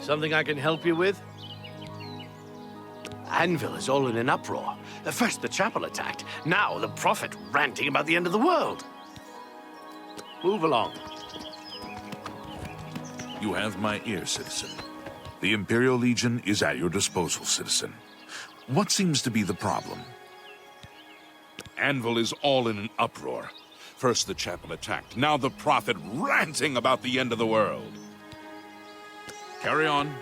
Something I can help you with? Anvil is all in an uproar. First the chapel attacked, now the prophet ranting about the end of the world. Move along. You have my ear, citizen. The Imperial Legion is at your disposal, citizen. What seems to be the problem? Anvil is all in an uproar. First the chapel attacked, now the prophet ranting about the end of the world. Carry on.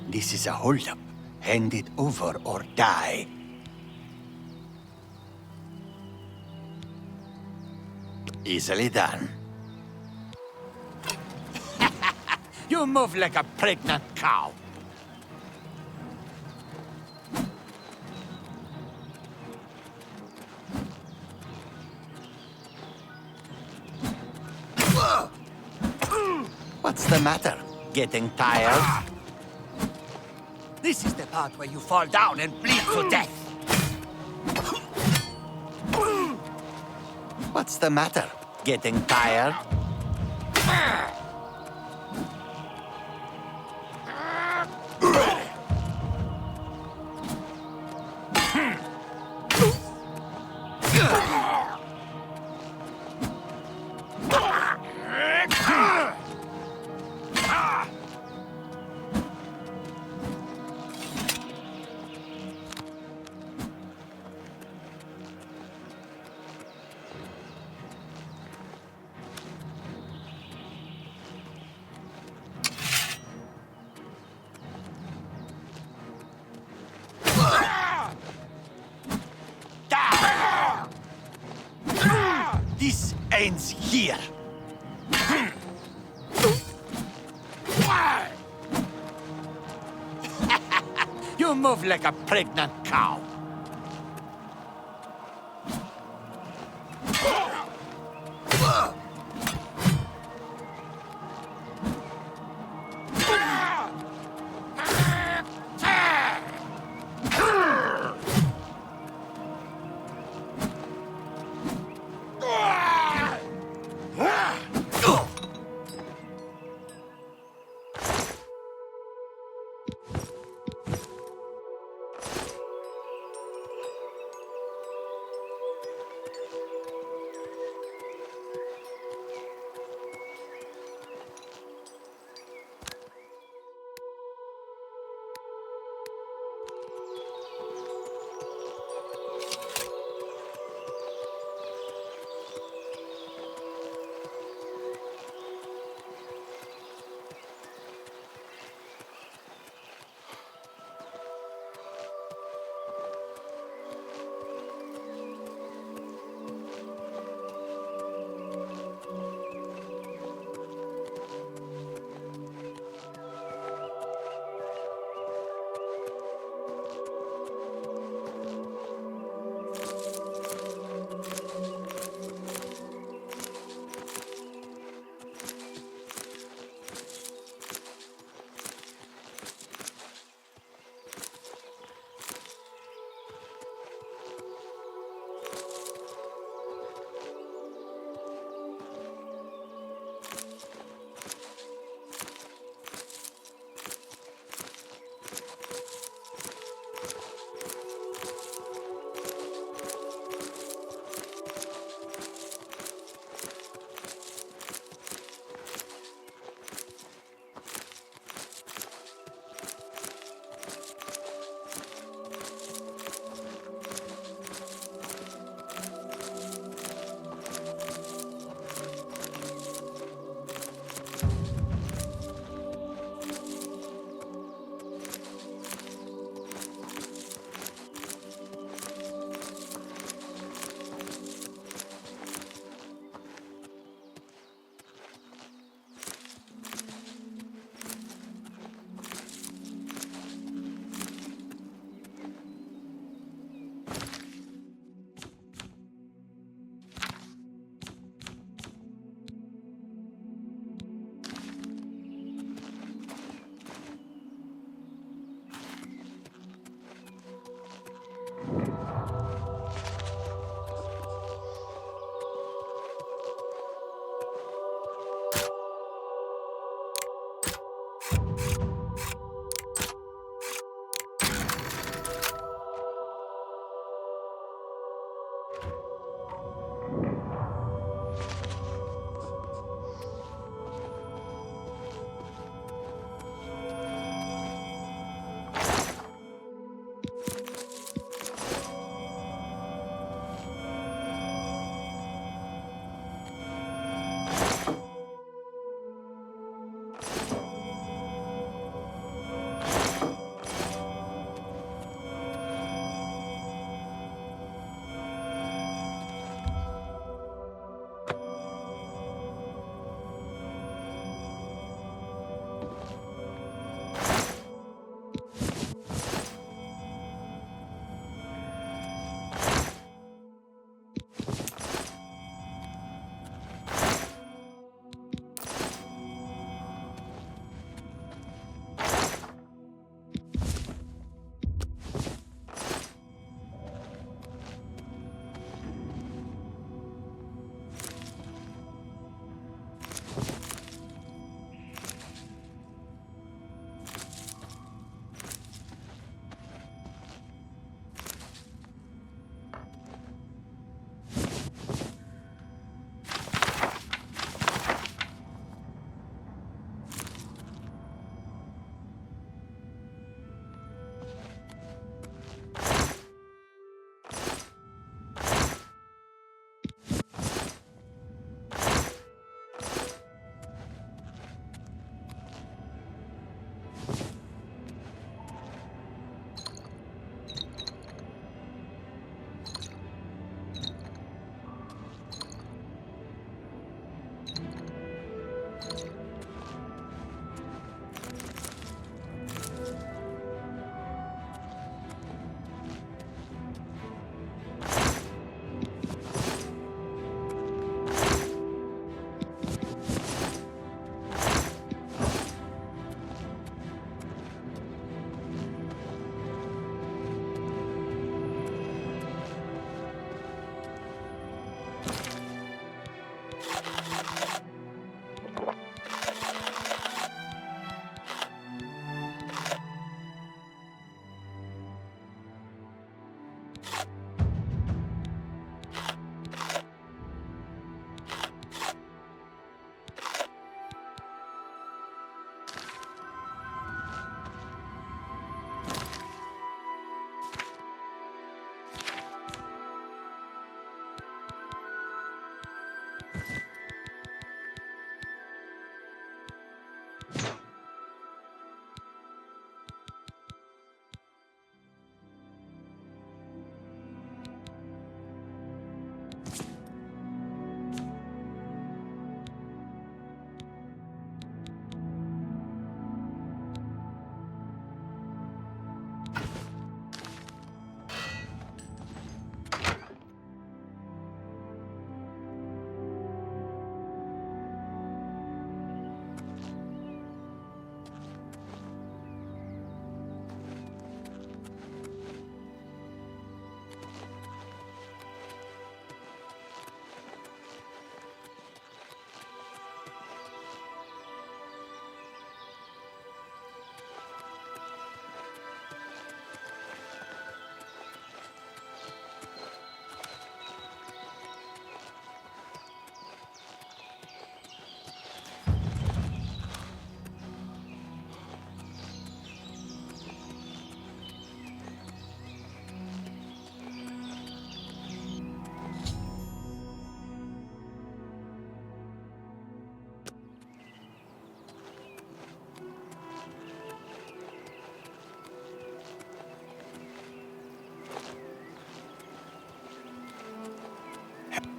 This is a holdup. Hand it over or die. Easily done. You move like a pregnant cow. What's the matter? Getting tired? This is the part where you fall down and bleed to death. What's the matter? Getting tired? This ends here. You move like a pregnant cow.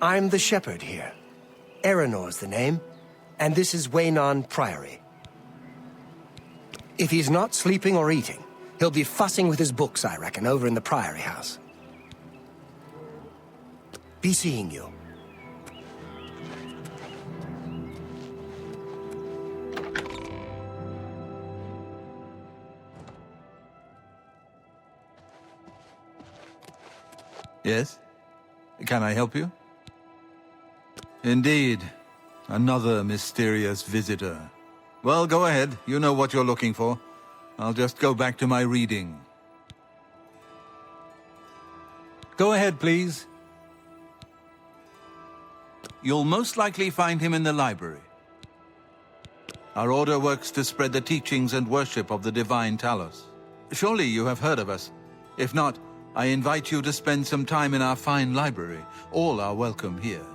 I'm the shepherd here. Eranor's the name, and this is Waynon Priory. If he's not sleeping or eating, he'll be fussing with his books, I reckon, over in the Priory house. Be seeing you. Yes? Can I help you? Indeed. Another mysterious visitor. Well, go ahead. You know what you're looking for. I'll just go back to my reading. Go ahead, please. You'll most likely find him in the library. Our order works to spread the teachings and worship of the divine Talos. Surely you have heard of us. If not, I invite you to spend some time in our fine library. All are welcome here.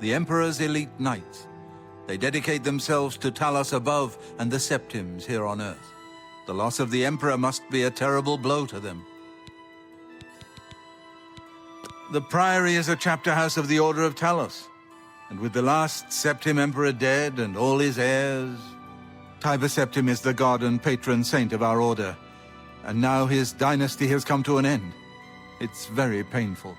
The Emperor's elite knights. They dedicate themselves to Talos above and the Septims here on Earth. The loss of the Emperor must be a terrible blow to them. The Priory is a chapter house of the Order of Talos. And with the last Septim Emperor dead and all his heirs... Tiber Septim is the god and patron saint of our order. And now his dynasty has come to an end. It's very painful.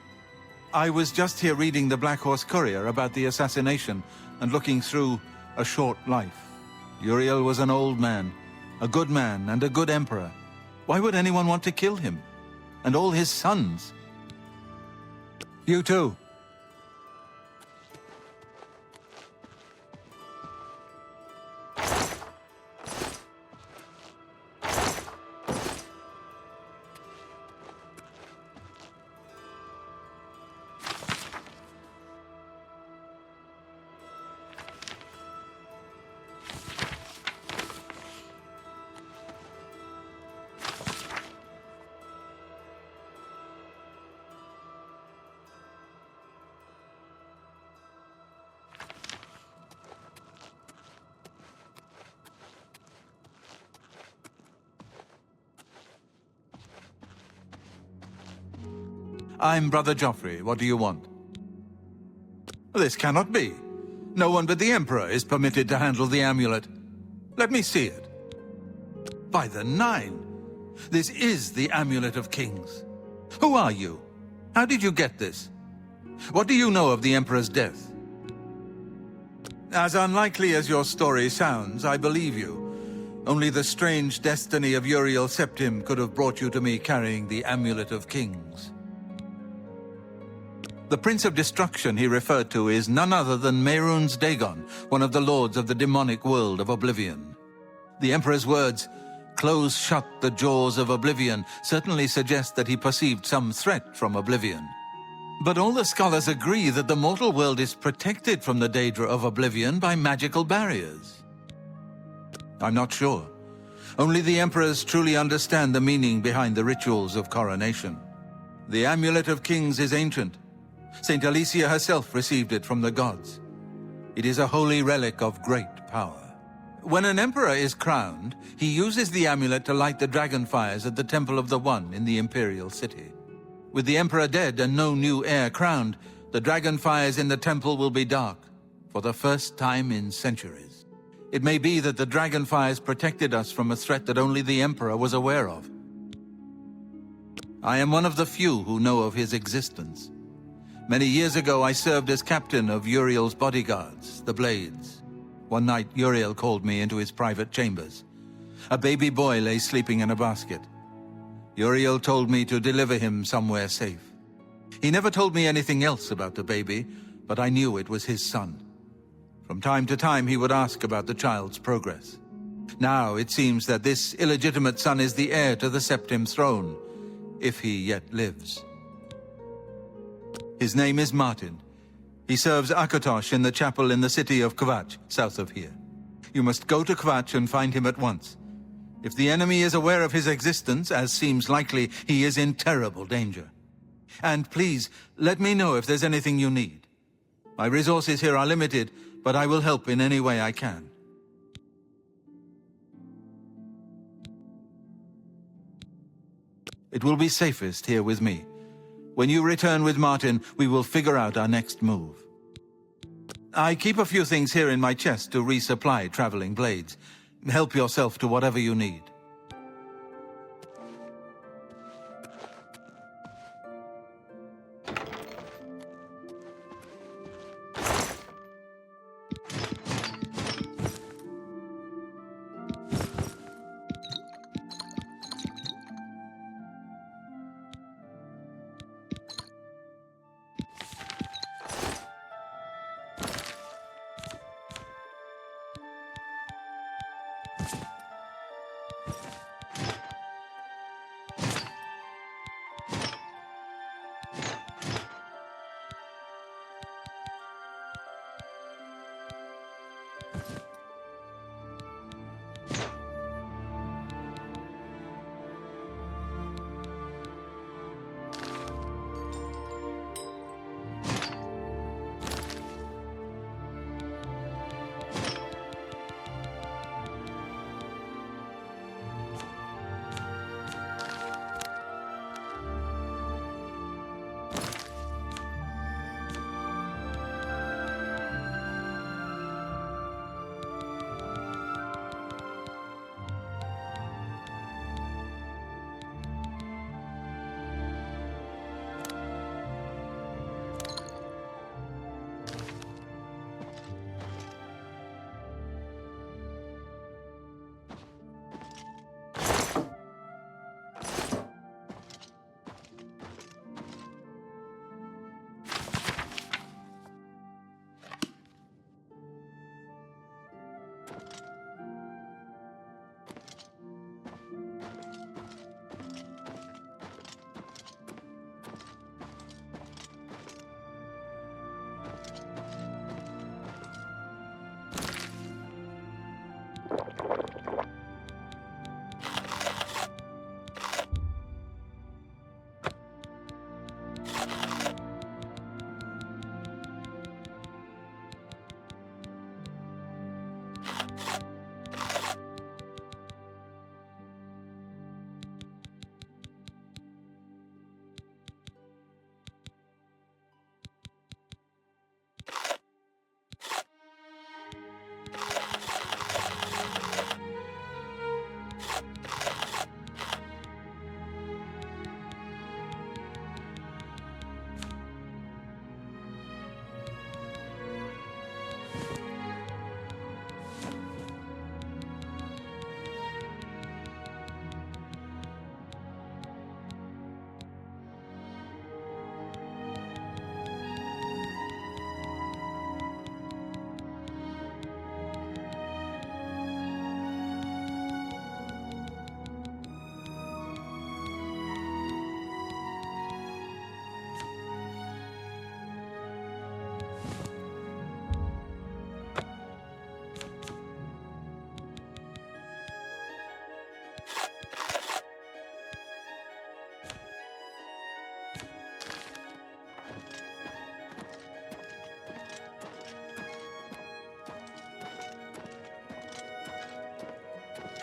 I was just here reading the Black Horse Courier about the assassination and looking through A Short Life. Uriel was an old man, a good man and a good emperor. Why would anyone want to kill him? And all his sons? You too. I'm Brother Joffrey. What do you want? This cannot be. No one but the Emperor is permitted to handle the amulet. Let me see it. By the Nine! This is the Amulet of Kings. Who are you? How did you get this? What do you know of the Emperor's death? As unlikely as your story sounds, I believe you. Only the strange destiny of Uriel Septim could have brought you to me carrying the Amulet of Kings. The Prince of Destruction he referred to is none other than Mehrunes Dagon, one of the lords of the demonic world of Oblivion. The Emperor's words, "Close shut the jaws of Oblivion," certainly suggest that he perceived some threat from Oblivion. But all the scholars agree that the mortal world is protected from the danger of Oblivion by magical barriers. I'm not sure. Only the Emperors truly understand the meaning behind the rituals of coronation. The Amulet of Kings is ancient. Saint Alicia herself received it from the gods. It is a holy relic of great power. When an emperor is crowned, he uses the amulet to light the dragon fires at the Temple of the One in the Imperial City. With the emperor dead and no new heir crowned, the dragon fires in the temple will be dark, for the first time in centuries. It may be that the dragon fires protected us from a threat that only the emperor was aware of. I am one of the few who know of his existence. Many years ago, I served as captain of Uriel's bodyguards, the Blades. One night, Uriel called me into his private chambers. A baby boy lay sleeping in a basket. Uriel told me to deliver him somewhere safe. He never told me anything else about the baby, but I knew it was his son. From time to time, he would ask about the child's progress. Now, it seems that this illegitimate son is the heir to the Septim throne, if he yet lives. His name is Martin. He serves Akatosh in the chapel in the city of Kvatch, south of here. You must go to Kvatch and find him at once. If the enemy is aware of his existence, as seems likely, he is in terrible danger. And please, let me know if there's anything you need. My resources here are limited, but I will help in any way I can. It will be safest here with me. When you return with Martin, we will figure out our next move. I keep a few things here in my chest to resupply traveling blades. Help yourself to whatever you need.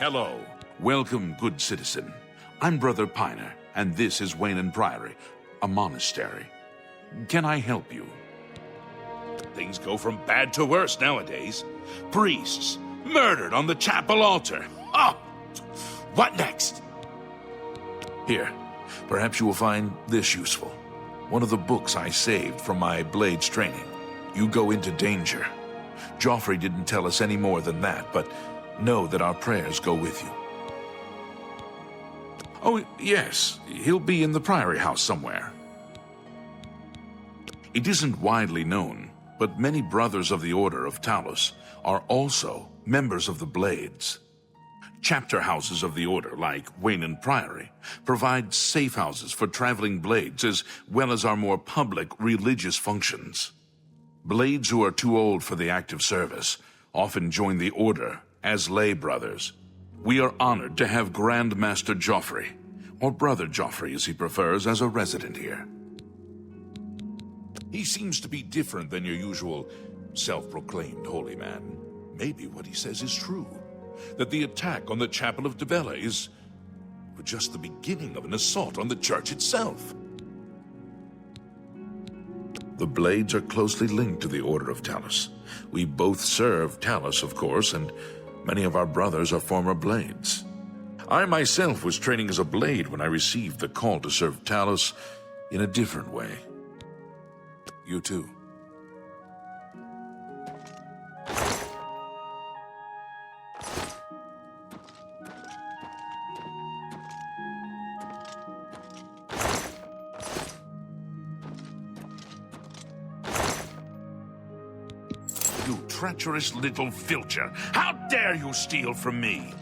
Hello. Welcome, good citizen. I'm Brother Piner, and this is Wayne Priory, a monastery. Can I help you? Things go from bad to worse nowadays. Priests murdered on the chapel altar. Oh! What next? Here, perhaps you will find this useful. One of the books I saved from my blades training. You go into danger. Joffrey didn't tell us any more than that, but know that our prayers go with you. Oh, yes, he'll be in the Priory House somewhere. It isn't widely known, but many brothers of the Order of Talos are also members of the Blades. Chapter houses of the Order, like Wayne Priory, provide safe houses for traveling blades as well as our more public religious functions. Blades who are too old for the active service often join the Order as lay brothers. We are honored to have Grand Master Joffrey, or Brother Joffrey as he prefers, as a resident here. He seems to be different than your usual self-proclaimed holy man. Maybe what he says is true. That the attack on the Chapel of Dibella is just the beginning of an assault on the church itself. The Blades are closely linked to the Order of Talos. We both serve Talos, of course, and many of our brothers are former Blades. I myself was training as a Blade when I received the call to serve Talos in a different way. You too. You treacherous little filcher! How dare you steal from me?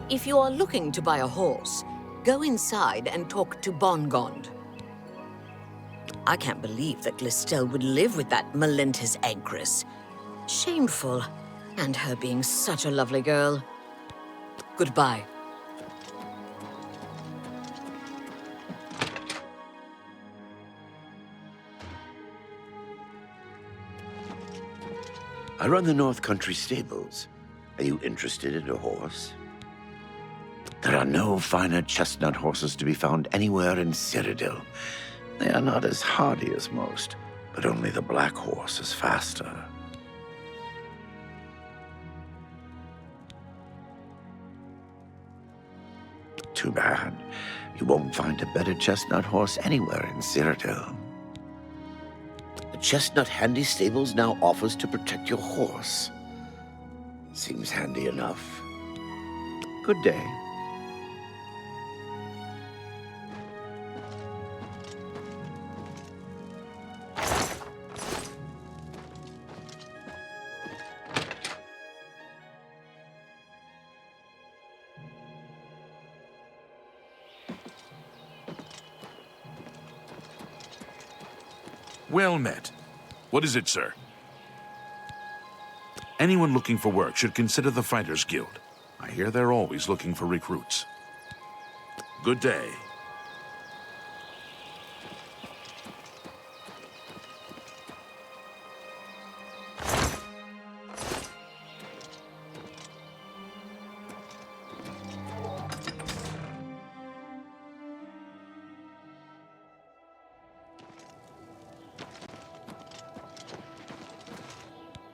If you are looking to buy a horse, go inside and talk to Bongond. I can't believe that Glistel would live with that Melenta's Anchoress. Shameful. And her being such a lovely girl. Goodbye. I run the North Country stables. Are you interested in a horse? There are no finer chestnut horses to be found anywhere in Cyrodiil. They are not as hardy as most, but only the black horse is faster. Too bad. You won't find a better chestnut horse anywhere in Cyrodiil. The Chestnut Handy Stables now offers to protect your horse. Seems handy enough. Good day. Well met. What is it, sir? Anyone looking for work should consider the Fighters Guild. I hear they're always looking for recruits. Good day.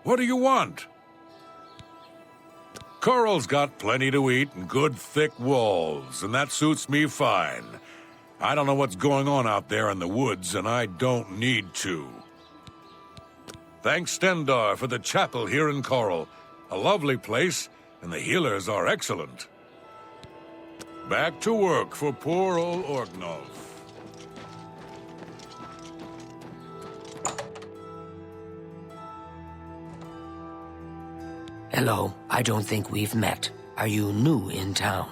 What do you want? Coral's got plenty to eat and good thick walls, and that suits me fine. I don't know what's going on out there in the woods, and I don't need to. Thanks, Stendar, for the chapel here in Coral. A lovely place, and the healers are excellent. Back to work for poor old Orgnov. Hello, I don't think we've met. Are you new in town?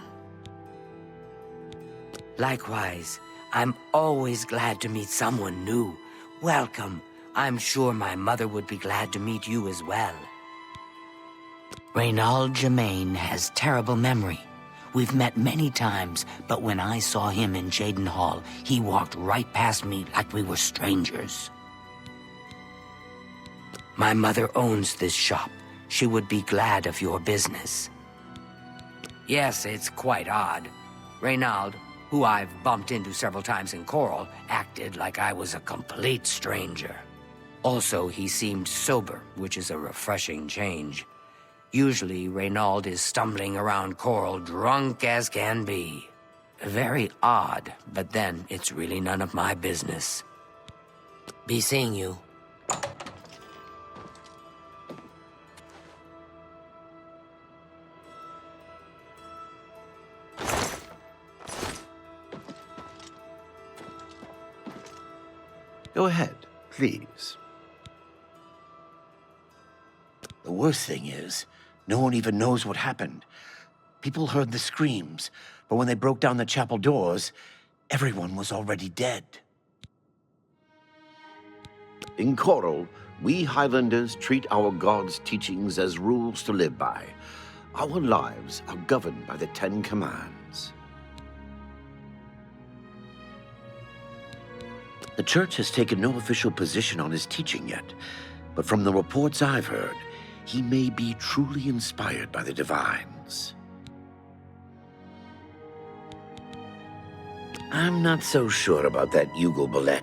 Likewise, I'm always glad to meet someone new. Welcome. I'm sure my mother would be glad to meet you as well. Reynald Germain has terrible memory. We've met many times, but when I saw him in Jaden Hall, he walked right past me like we were strangers. My mother owns this shop. She would be glad of your business. Yes, it's quite odd. Reynald, who I've bumped into several times in Coral, acted like I was a complete stranger. Also, he seemed sober, which is a refreshing change. Usually, Reynald is stumbling around Coral drunk as can be. Very odd, but then it's really none of my business. Be seeing you. Go ahead, please. The worst thing is, no one even knows what happened. People heard the screams, but when they broke down the chapel doors, everyone was already dead. In Coral, we Highlanders treat our God's teachings as rules to live by. Our lives are governed by the Ten Commands. The Church has taken no official position on his teaching yet, but from the reports I've heard, he may be truly inspired by the divines. I'm not so sure about that Ugal Ballet.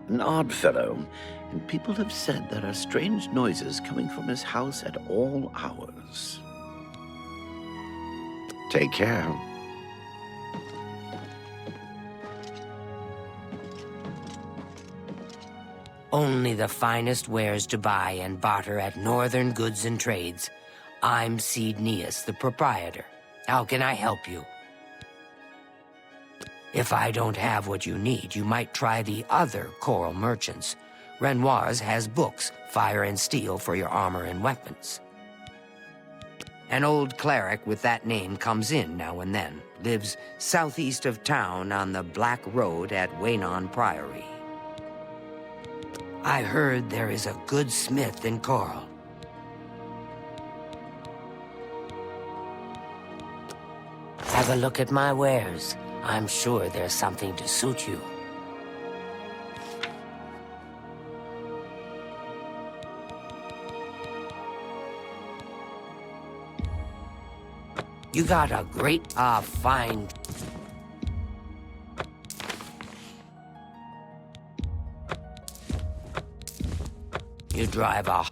An odd fellow, and people have said there are strange noises coming from his house at all hours. Take care. Only the finest wares to buy and barter at Northern Goods and Trades. I'm Cydnius, the proprietor. How can I help you? If I don't have what you need, you might try the other Coral merchants. Renoir's has books, fire and steel for your armor and weapons. An old cleric with that name comes in now and then. Lives southeast of town on the Black Road at Waynon Priory. I heard there is a good smith in Coral. Have a look at my wares. I'm sure there's something to suit you. You got a great, fine... You drive a...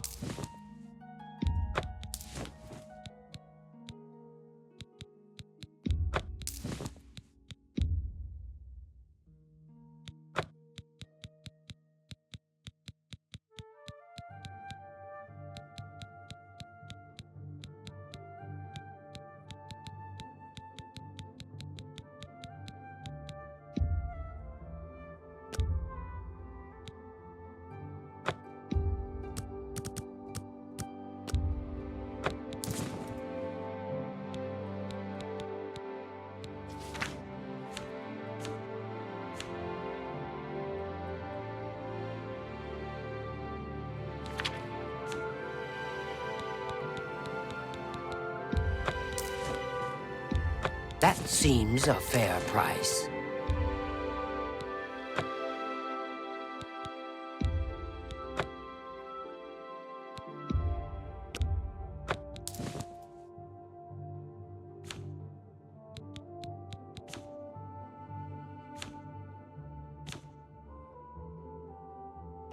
That seems a fair price.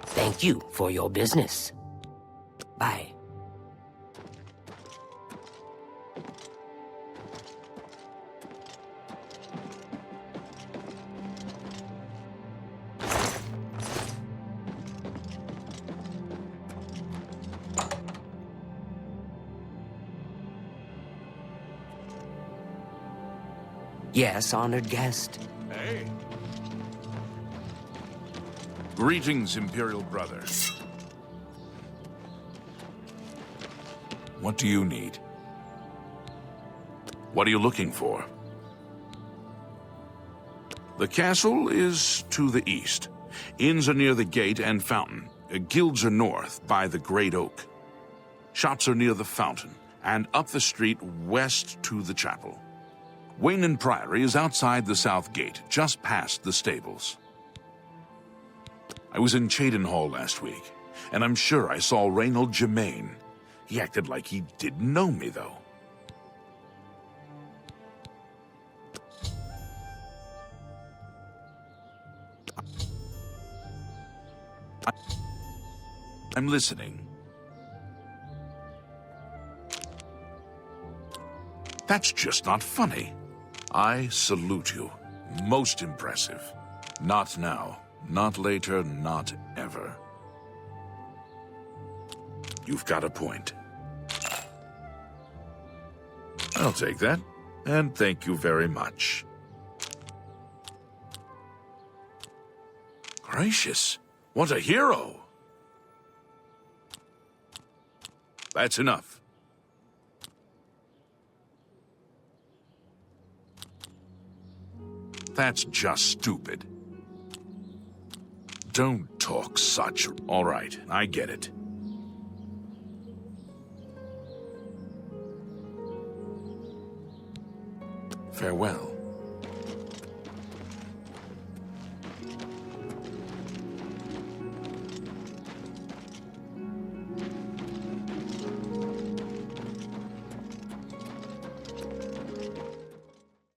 Thank you for your business. Bye. Yes, honored guest. Hey. Greetings, Imperial Brother. What do you need? What are you looking for? The castle is to the east. Inns are near the gate and fountain. Guilds are north, by the great oak. Shops are near the fountain, and up the street west to the chapel. Wayne Priory is outside the south gate, just past the stables. I was in Cheydinhall last week, and I'm sure I saw Reynold Germain. He acted like he didn't know me, though. I'm listening. That's just not funny. I salute you. Most impressive. Not now, not later, not ever. You've got a point. I'll take that, and thank you very much. Gracious, what a hero! That's enough. That's just stupid. Don't talk such. All right, I get it. Farewell.